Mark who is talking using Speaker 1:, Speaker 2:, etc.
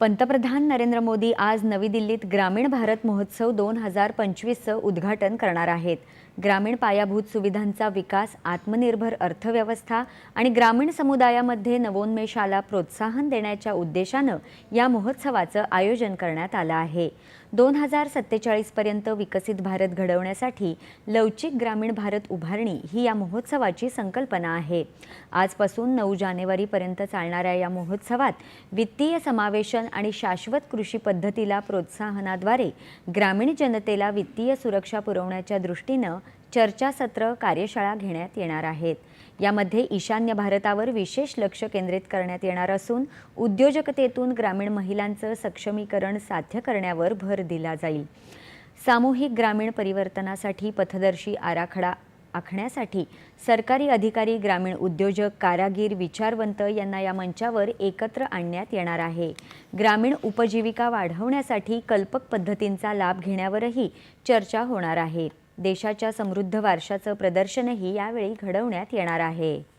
Speaker 1: पंतप्रधान नरेंद्र मोदी आज नवी दिल्लीत ग्रामीण भारत महोत्सव 2025चं उद्घाटन करणार आहेत। ग्रामीण पायाभूत सुविधांचा विकास, आत्मनिर्भर अर्थव्यवस्था आणि ग्रामीण समुदायामध्ये नवोन्मेषाला प्रोत्साहन देण्याच्या उद्देशानं या महोत्सवाचं आयोजन करण्यात आलं आहे। 2047 पर्यंत विकसित भारत घडवण्यासाठी लवचिक ग्रामीण भारत उभारणी ही या महोत्सवाची संकल्पना आहे। आजपासून 9 जानेवारीपर्यंत चालणाऱ्या या महोत्सवात वित्तीय समावेशन आणि शाश्वत कृषी पद्धतीला प्रोत्साहनाद्वारे ग्रामीण जनतेला वित्तीय सुरक्षा पुरवण्याच्या दृष्टीनं चर्चासत्र, कार्यशाळा घेण्यात येणार आहेत। यामध्ये ईशान्य भारतावर विशेष लक्ष केंद्रित करण्यात येणार असून उद्योजकतेतून ग्रामीण महिलांचं सक्षमीकरण साध्य करण्यावर भर दिला जाईल। सामूहिक ग्रामीण परिवर्तनासाठी पथदर्शी आराखडा आखण्यासाठी सरकारी अधिकारी, ग्रामीण उद्योजक, कारागीर, विचारवंत यांना या मंचावर एकत्र आणण्यात येणार आहे। ग्रामीण उपजीविका वाढवण्यासाठी कल्पक पद्धतींचा लाभ घेण्यावरही चर्चा होणार आहे। देशाच्या समृद्ध वारशाचं प्रदर्शनही यावेळी घडवण्यात येणार आहे।